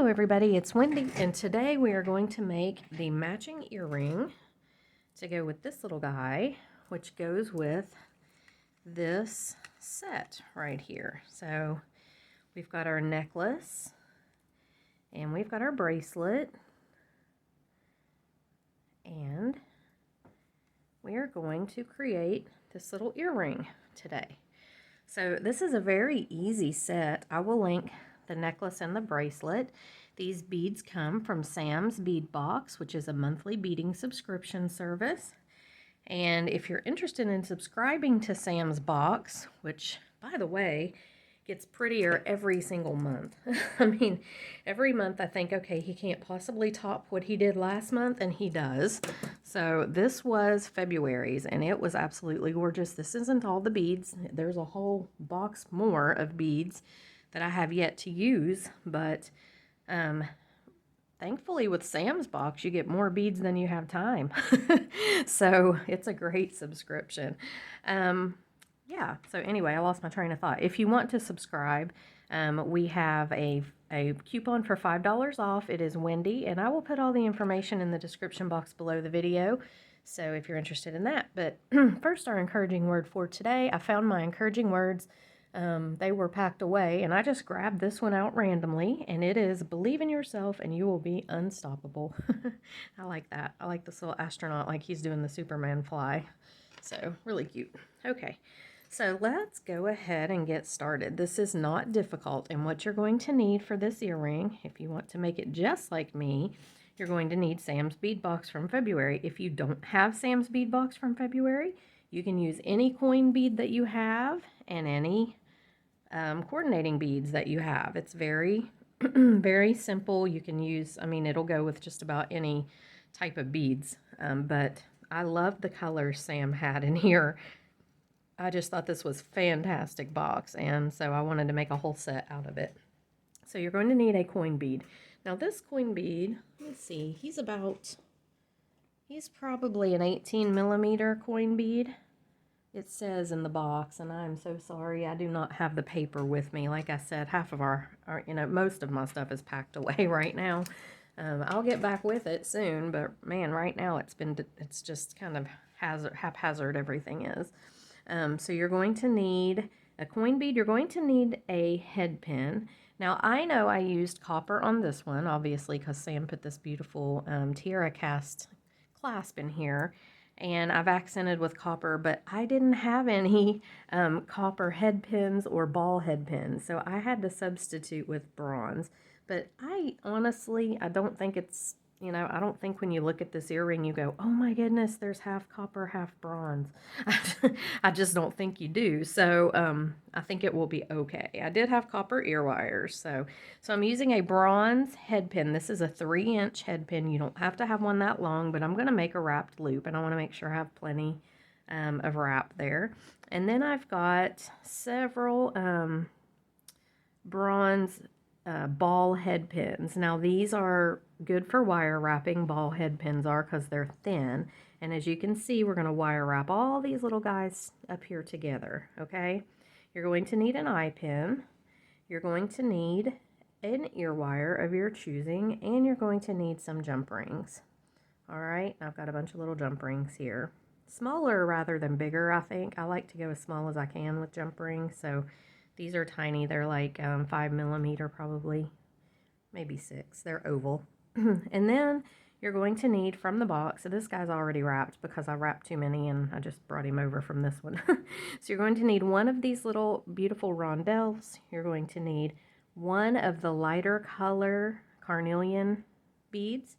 Hello everybody, it's Wendy, and today we are going to make the matching earring to go with this little guy, which goes with this set right here. So we've got our necklace and we've got our bracelet, and we are going to create this little earring today. So this is a very easy set. I will link the necklace and the bracelet. These beads come from Sam's Bead Box, which is a monthly beading subscription service. And if you're interested in subscribing to Sam's Box, which, by the way, gets prettier every single month. I mean, every month I think, okay, he can't possibly top what he did last month, and he does. So this was February's, and it was absolutely gorgeous. This isn't all the beads. There's a whole box more of beads that I have yet to use, but thankfully with Sam's Box, you get more beads than you have time. So it's a great subscription. Yeah, so anyway, I lost my train of thought. If you want to subscribe, we have a coupon for $5 off. It is Wendy, and I will put all the information in the description box below the video, so if you're interested in that. But first, our encouraging word for today. I found my encouraging words. They were packed away, and I just grabbed this one out randomly, and it is believe in yourself and you will be unstoppable. I like that. I like this little astronaut like he's doing the Superman fly. So really cute. Okay. So let's go ahead and get started. This is not difficult, and what you're going to need for this earring, if you want to make it just like me, you're going to need Sam's Bead Box from February. If you don't have Sam's Bead Box from February, you can use any coin bead that you have and any coordinating beads that you have. It's very, very simple. You can use, I mean, it'll go with just about any type of beads, but I love the colors Sam had in here. I just thought this was a fantastic box, and so I wanted to make a whole set out of it. So you're going to need a coin bead. Now this coin bead, let's see, he's probably an 18 millimeter coin bead. It says in the box, and I'm so sorry, I do not have the paper with me. Like I said, half of our most of my stuff is packed away right now. I'll get back with it soon, but man, right now it's just kind of haphazard everything is. So you're going to need a coin bead. You're going to need a head pin. Now, I know I used copper on this one, obviously, because Sam put this beautiful tiara cast clasp in here, and I've accented with copper, but I didn't have any copper head pins or ball head pins, so I had to substitute with bronze. But I don't think it's, I don't think when you look at this earring you go, oh my goodness, there's half copper, half bronze. I just don't think you do. So I think it will be okay. I did have copper ear wires. So I'm using a bronze head pin. This is a 3-inch head pin. You don't have to have one that long, but I'm going to make a wrapped loop, and I want to make sure I have plenty of wrap there. And then I've got several bronze ball head pins. Now these are good for wire wrapping. Ball head pins are, because they're thin, and as you can see, we're going to wire wrap all these little guys up here together. Okay, you're going to need an eye pin, you're going to need an ear wire of your choosing, and you're going to need some jump rings. All right, I've got a bunch of little jump rings here, smaller rather than bigger. I think I like to go as small as I can with jump rings, so these are tiny. They're like 5 millimeter, probably, maybe 6. They're oval. And then you're going to need from the box, so this guy's already wrapped because I wrapped too many and I just brought him over from this one. So you're going to need one of these little beautiful rondelles. You're going to need one of the lighter color carnelian beads.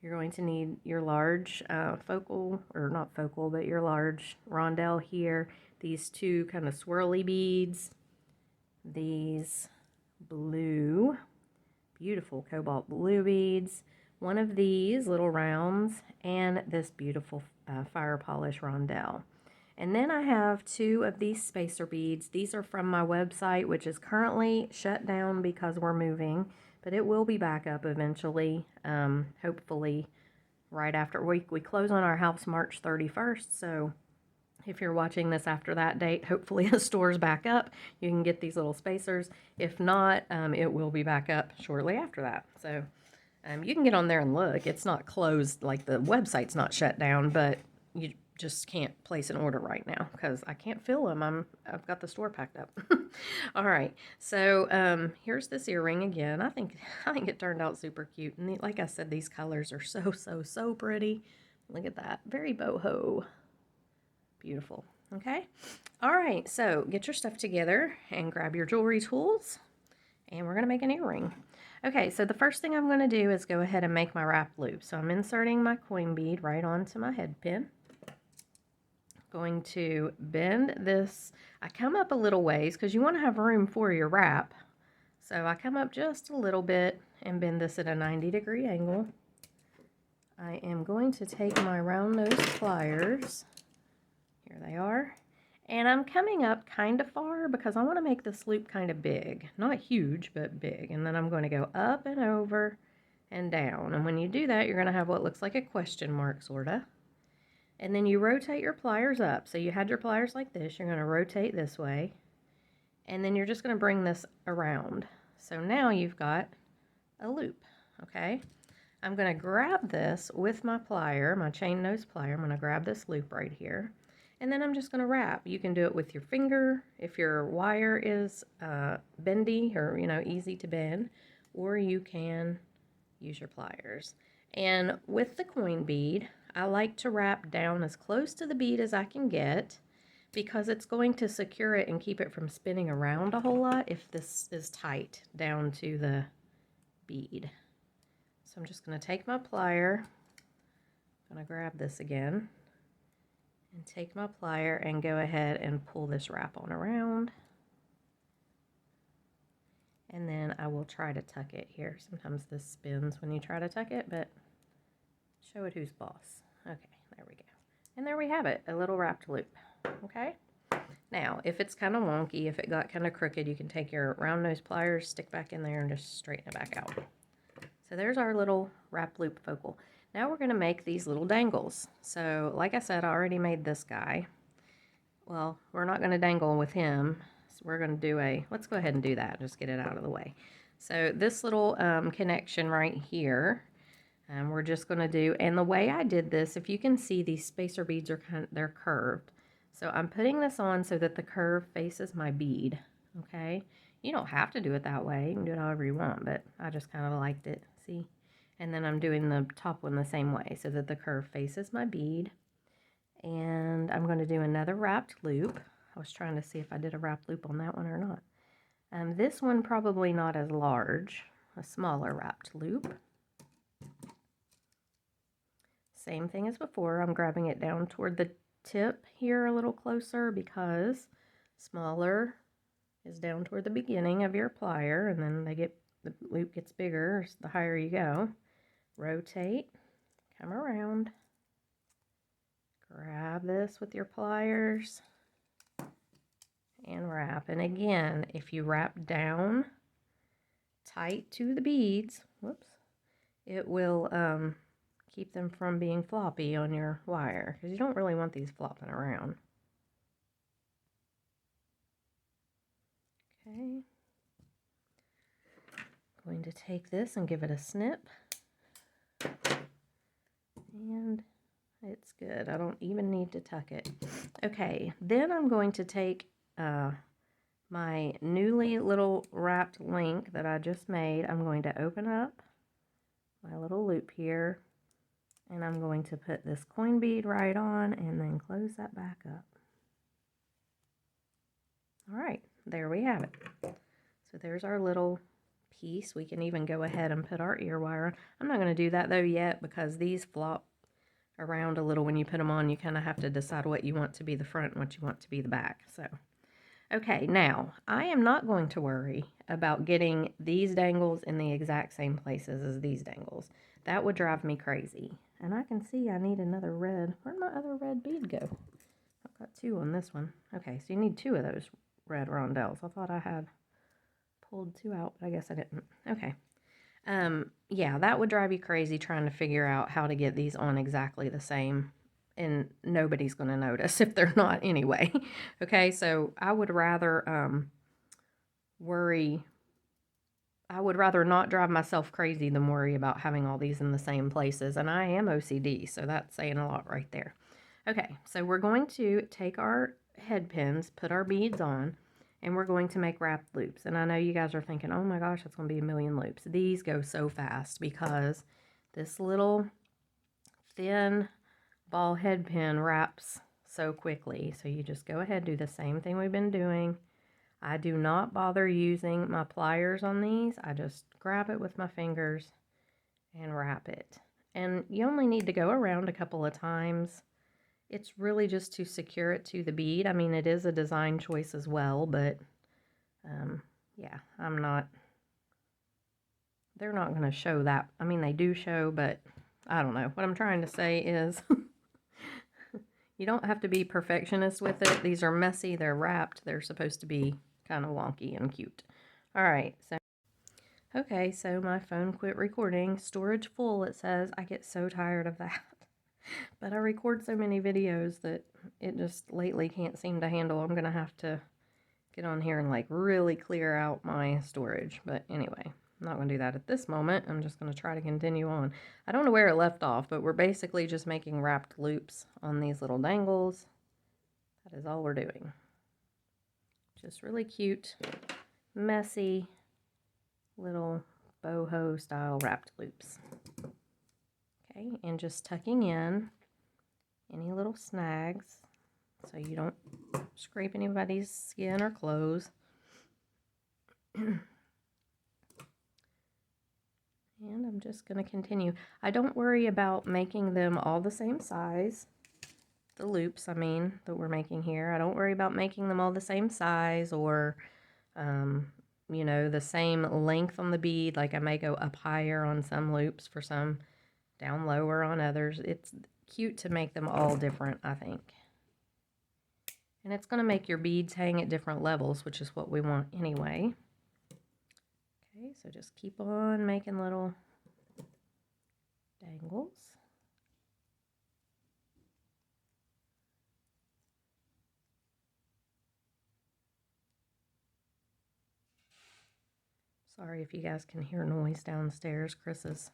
You're going to need your large focal, or not focal, but your large rondelle here. These two kind of swirly beads. These blue, beautiful cobalt blue beads, one of these little rounds, and this beautiful fire polish rondelle. And then I have 2 of these spacer beads. These are from my website, which is currently shut down because we're moving, but it will be back up eventually, hopefully right after we close on our house March 31st, so If you're watching this after that date, hopefully the store's back up. You can get these little spacers. If not, it will be back up shortly after that. So you can get on there and look. It's not closed, like the website's not shut down, but you just can't place an order right now because I can't fill them. I've got the store packed up. All right, so here's this earring again. I think it turned out super cute, and like I said, these colors are so pretty. Look at that, very boho. Beautiful. Okay. All right. So get your stuff together and grab your jewelry tools, and we're going to make an earring. Okay. So the first thing I'm going to do is go ahead and make my wrap loop. So I'm inserting my coin bead right onto my head pin. Going to bend this. I come up a little ways because you want to have room for your wrap. So I come up just a little bit and bend this at a 90-degree angle. I am going to take my round nose pliers. Here they are. And I'm coming up kind of far because I want to make this loop kind of big. Not huge, but big. And then I'm going to go up and over and down. And when you do that, you're going to have what looks like a question mark, sort of. And then you rotate your pliers up. So you had your pliers like this. You're going to rotate this way. And then you're just going to bring this around. So now you've got a loop, okay? I'm going to grab this with my plier, my chain nose plier. I'm going to grab this loop right here. And then I'm just going to wrap. You can do it with your finger if your wire is bendy or, easy to bend, or you can use your pliers. And with the coin bead, I like to wrap down as close to the bead as I can get because it's going to secure it and keep it from spinning around a whole lot if this is tight down to the bead. So I'm just going to take my plier, I'm going to grab this again, and take my plier and go ahead and pull this wrap on around. And then I will try to tuck it here. Sometimes this spins when you try to tuck it, but show it who's boss. Okay, there we go. And there we have it, a little wrapped loop, okay? Now, if it's kind of wonky, if it got kind of crooked, you can take your round nose pliers, stick back in there, and just straighten it back out. So there's our little wrap loop focal. Now we're going to make these little dangles. So like I said, I already made this guy. Well, we're not going to dangle with him. So we're going to do let's go ahead and do that. Just get it out of the way. So this little connection right here, we're just going to do, and the way I did this, if you can see, these spacer beads are they're curved. So I'm putting this on so that the curve faces my bead, okay? You don't have to do it that way. You can do it however you want, but I just kind of liked it, see? And then I'm doing the top one the same way so that the curve faces my bead. And I'm going to do another wrapped loop. I was trying to see if I did a wrapped loop on that one or not. This one probably not as large, a smaller wrapped loop. Same thing as before. I'm grabbing it down toward the tip here a little closer because smaller is down toward the beginning of your plier, and then the loop gets bigger the higher you go. Rotate, come around, grab this with your pliers, and wrap. And again, if you wrap down tight to the beads, whoops, it will keep them from being floppy on your wire because you don't really want these flopping around. Okay. Going to take this and give it a snip. And it's good. I don't even need to tuck it. Okay, then I'm going to take my newly little wrapped link that I just made. I'm going to open up my little loop here, and I'm going to put this coin bead right on and then close that back up. All right, there we have it. So there's our little piece. We can even go ahead and put our ear wire on. I'm not going to do that though yet because these flop around a little when you put them on. You kind of have to decide what you want to be the front and what you want to be the back. So, okay, now I am not going to worry about getting these dangles in the exact same places as these dangles. That would drive me crazy. And I can see I need another red. Where'd my other red bead go? I've got two on this one. Okay, so you need two of those red rondelles. I thought I had pulled two out, but I guess I didn't. Okay. Yeah, that would drive you crazy trying to figure out how to get these on exactly the same and nobody's going to notice if they're not anyway. Okay, so I would rather not drive myself crazy than worry about having all these in the same places. And I am OCD, so that's saying a lot right there. Okay, so we're going to take our head pins, put our beads on, and we're going to make wrapped loops. And I know you guys are thinking, oh my gosh, that's going to be a million loops. These go so fast because this little thin ball head pin wraps so quickly. So you just go ahead and do the same thing we've been doing. I do not bother using my pliers on these. I just grab it with my fingers and wrap it. And you only need to go around a couple of times. It's really just to secure it to the bead. I mean, it is a design choice as well, but yeah, they're not going to show that. I mean, they do show, but I don't know. What I'm trying to say is you don't have to be perfectionist with it. These are messy. They're wrapped. They're supposed to be kind of wonky and cute. All right, so okay, so my phone quit recording. Storage full, it says. I get so tired of that. But I record so many videos that it just lately can't seem to handle. I'm going to have to get on here and like really clear out my storage. But anyway, I'm not going to do that at this moment. I'm just going to try to continue on. I don't know where it left off, but we're basically just making wrapped loops on these little dangles. That is all we're doing. Just really cute, messy little boho style wrapped loops. Okay, and just tucking in any little snags so you don't scrape anybody's skin or clothes. And I'm just going to continue. I don't worry about making them all the same size. The loops, I mean, that we're making here. I don't worry about making them all the same size or, you know, the same length on the bead. Like I may go up higher on some loops for some, down lower on others. It's cute to make them all different, I think. And it's going to make your beads hang at different levels, which is what we want anyway. Okay, so just keep on making little dangles. Sorry if you guys can hear noise downstairs. Chris is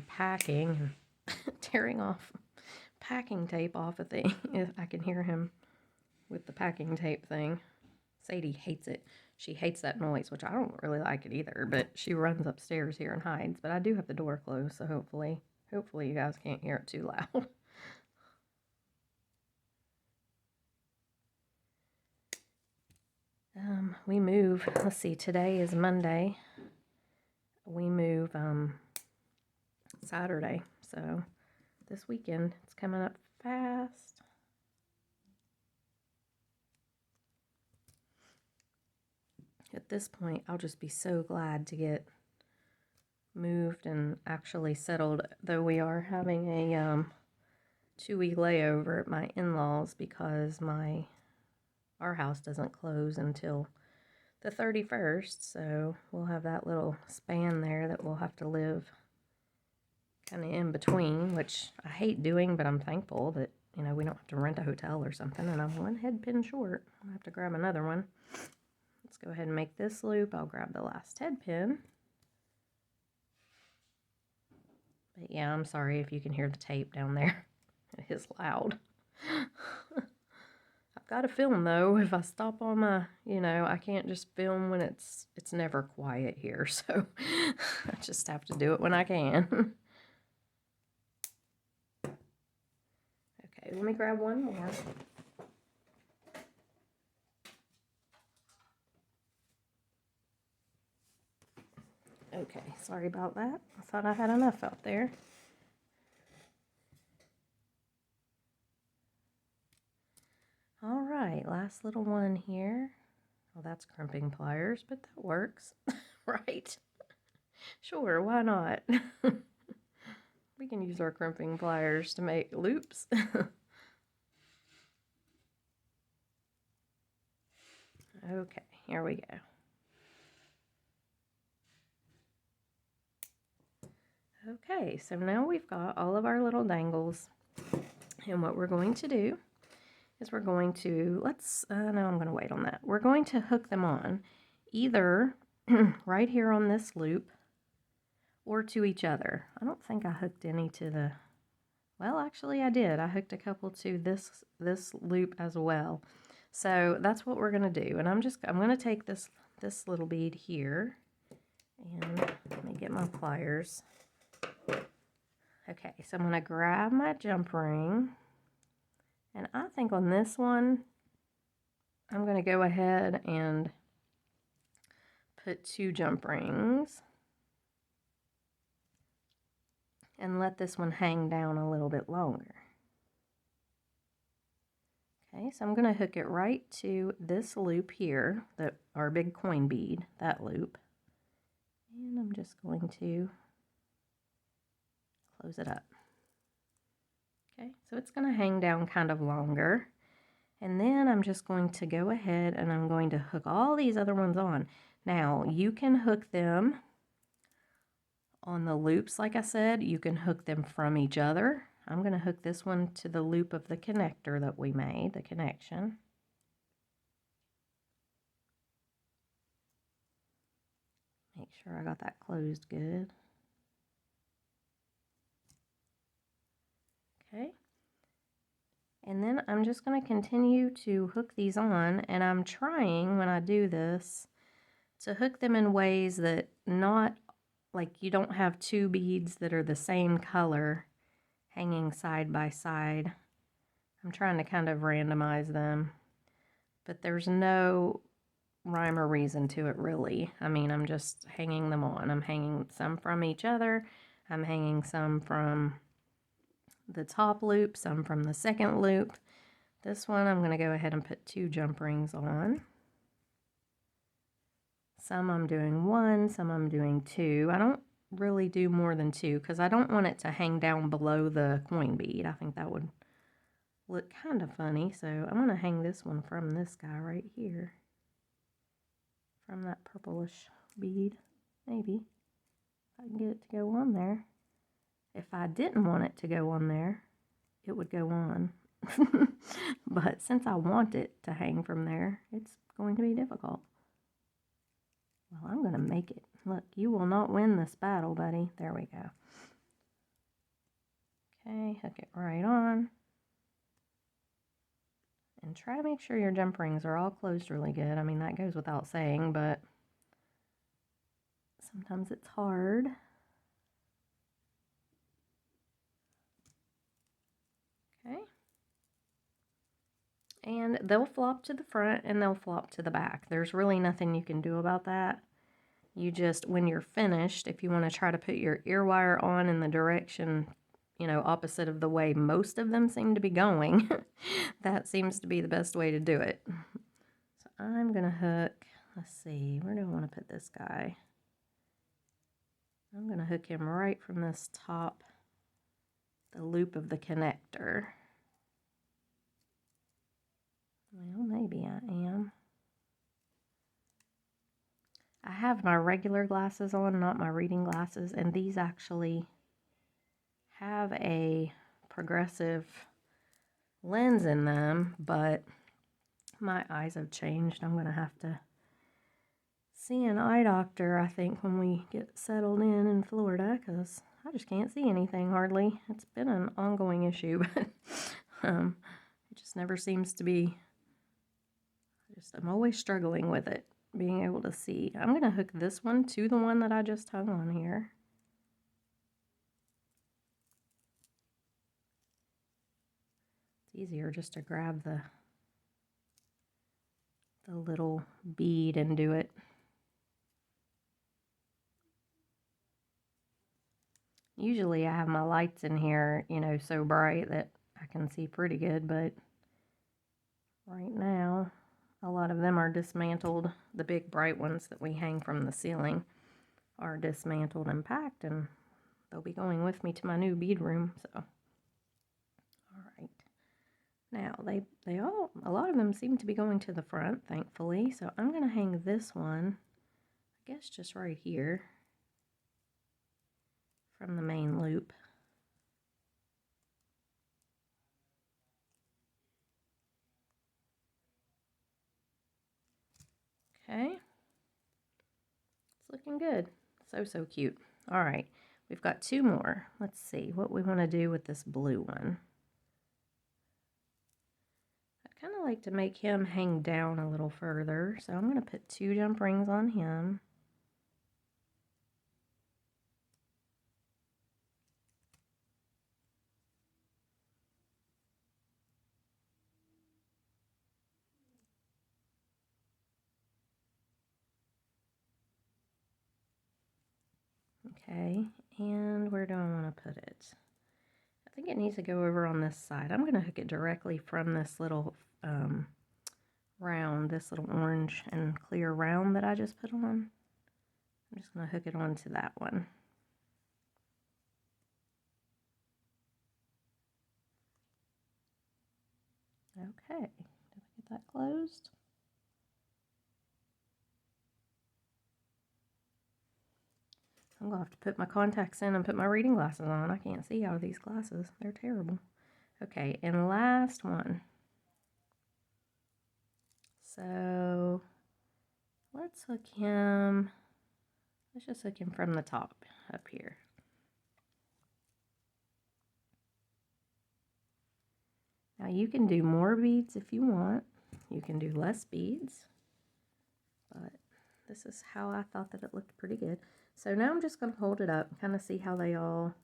packing and tearing off packing tape off a thing. I can hear him with the packing tape thing. Sadie hates it. She hates that noise, which I don't really like it either, but she runs upstairs here and hides. But I do have the door closed, so hopefully you guys can't hear it too loud. We move, let's see, today is Monday. We move Saturday, so this weekend, it's coming up fast. At this point, I'll just be so glad to get moved and actually settled, though we are having a 2-week layover at my in-laws because our house doesn't close until the 31st, so we'll have that little span there that we'll have to live kind of in between, which I hate doing, but I'm thankful that, you know, we don't have to rent a hotel or something, and I'm one head pin short. I'll have to grab another one. Let's go ahead and make this loop. I'll grab the last head pin. But yeah, I'm sorry if you can hear the tape down there. It is loud. I've got to film though. If I stop on my, you know, I can't just film when it's never quiet here. So I just have to do it when I can. Okay, let me grab one more. Okay, sorry about that. I thought I had enough out there. All right, last little one here. Well, that's crimping pliers, but that works, right? Sure, why not? We can use our crimping pliers to make loops. Okay, here we go. Okay, so now we've got all of our little dangles, and what we're going to do is we're going to, no, I'm going to wait on that. We're going to hook them on either right here on this loop or to each other. I don't think I hooked any to the, well, actually I did. I hooked a couple to this loop as well. So that's what we're going to do. And I'm going to take this little bead here, and let me get my pliers. Okay, so I'm going to grab my jump ring, and I think on this one, I'm going to go ahead and put 2 jump rings and let this one hang down a little bit longer. Okay, so I'm going to hook it right to this loop here, our big coin bead, that loop. And I'm just going to close it up. Okay, so it's going to hang down kind of longer. And then I'm just going to go ahead and I'm going to hook all these other ones on. Now, you can hook them on the loops, like I said. You can hook them from each other. I'm going to hook this one to the loop of the connector that we made, the connection. Make sure I got that closed good. Okay. And then I'm just going to continue to hook these on, and I'm trying, when I do this, to hook them in ways that not, like you don't have 2 beads that are the same color hanging side by side. I'm trying to kind of randomize them, but there's no rhyme or reason to it really. I mean, I'm just hanging them on. I'm hanging some from each other. I'm hanging some from the top loop, some from the second loop. This one I'm going to go ahead and put 2 jump rings on. Some I'm doing 1, some I'm doing 2. I don't really do more than 2 because I don't want it to hang down below the coin bead. I think that would look kind of funny. So I'm going to hang this one from this guy right here, from that purplish bead. Maybe if I can get it to go on there. If I didn't want it to go on there, it would go on. But since I want it to hang from there, it's going to be difficult. Well, I'm going to make it. Look, you will not win this battle, buddy. There we go. Okay, hook it right on. And try to make sure your jump rings are all closed really good. I mean, that goes without saying, but sometimes it's hard. Okay. And they'll flop to the front and they'll flop to the back. There's really nothing you can do about that. You just, when you're finished, if you want to try to put your ear wire on in the direction, you know, opposite of the way most of them seem to be going, that seems to be the best way to do it. So I'm going to hook, let's see, where do I want to put this guy? I'm going to hook him right from this top, the loop of the connector. Well, maybe I am. I have my regular glasses on, not my reading glasses, and these actually have a progressive lens in them, but my eyes have changed. I'm going to have to see an eye doctor, I think, when we get settled in Florida, because I just can't see anything hardly. It's been an ongoing issue, but it just never seems to be, I'm always struggling with it, being able to see. I'm going to hook this one to the one that I just hung on here. It's easier just to grab the little bead and do it. Usually I have my lights in here, you know, so bright that I can see pretty good, but right now a lot of them are dismantled. The big bright ones that we hang from the ceiling are dismantled and packed, and they'll be going with me to my new bead room. So, all right. Now a lot of them seem to be going to the front, thankfully. So I'm going to hang this one, I guess, just right here from the main loop. Okay, it's looking good. So cute. All right, we've got 2 more. Let's see what we want to do with this blue one. I'd kind of like to make him hang down a little further, so I'm going to put 2 jump rings on him. Okay, and where do I want to put it? I think it needs to go over on this side. I'm going to hook it directly from this little round, this little orange and clear round that I just put on. I'm just going to hook it onto that one. Okay, did I get that closed? I'm going to have to put my contacts in and put my reading glasses on. I can't see out of these glasses. They're terrible. Okay, and last one. So let's hook him. Let's just hook him from the top up here. Now you can do more beads if you want. You can do less beads. But this is how I thought that it looked pretty good. So now I'm just going to hold it up and kind of see how they all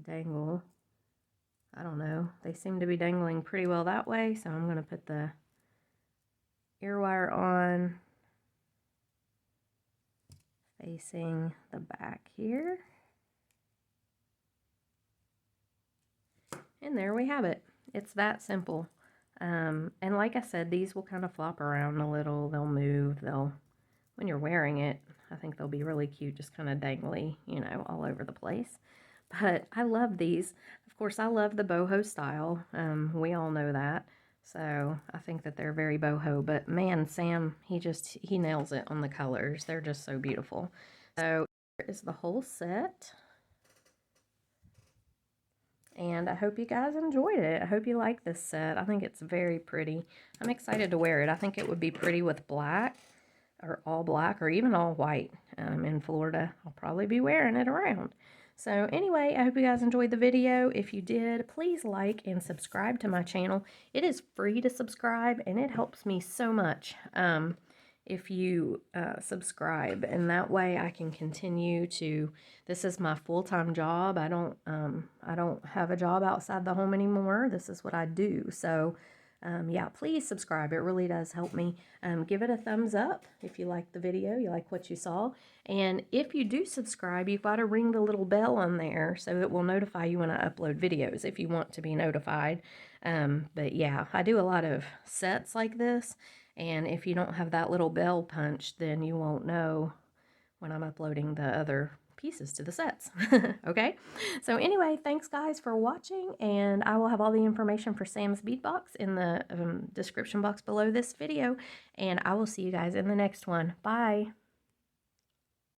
dangle. I don't know. They seem to be dangling pretty well that way. So I'm going to put the ear wire on facing the back here. And there we have it. It's that simple. And like I said, these will kind of flop around a little. They'll move. When you're wearing it, I think they'll be really cute, just kind of dangly, you know, all over the place. But I love these. Of course, I love the boho style. We all know that. So I think that they're very boho. But man, Sam, he nails it on the colors. They're just so beautiful. So here is the whole set. And I hope you guys enjoyed it. I hope you like this set. I think it's very pretty. I'm excited to wear it. I think it would be pretty with black, or all black, or even all white. In Florida, I'll probably be wearing it around. So anyway, I hope you guys enjoyed the video. If you did, please like and subscribe to my channel. It is free to subscribe, and it helps me so much if you subscribe, and that way I can continue to. This is my full-time job. I don't have a job outside the home anymore. This is what I do. So yeah, please subscribe. It really does help me. Give it a thumbs up if you like the video, you like what you saw. And if you do subscribe, you've got to ring the little bell on there so it will notify you when I upload videos if you want to be notified. But yeah, I do a lot of sets like this. And if you don't have that little bell punched, then you won't know when I'm uploading the other pieces to the sets. Okay, so anyway, thanks guys for watching, and I will have all the information for Sam's bead box in the description box below this video, and I will see you guys in the next one. Bye.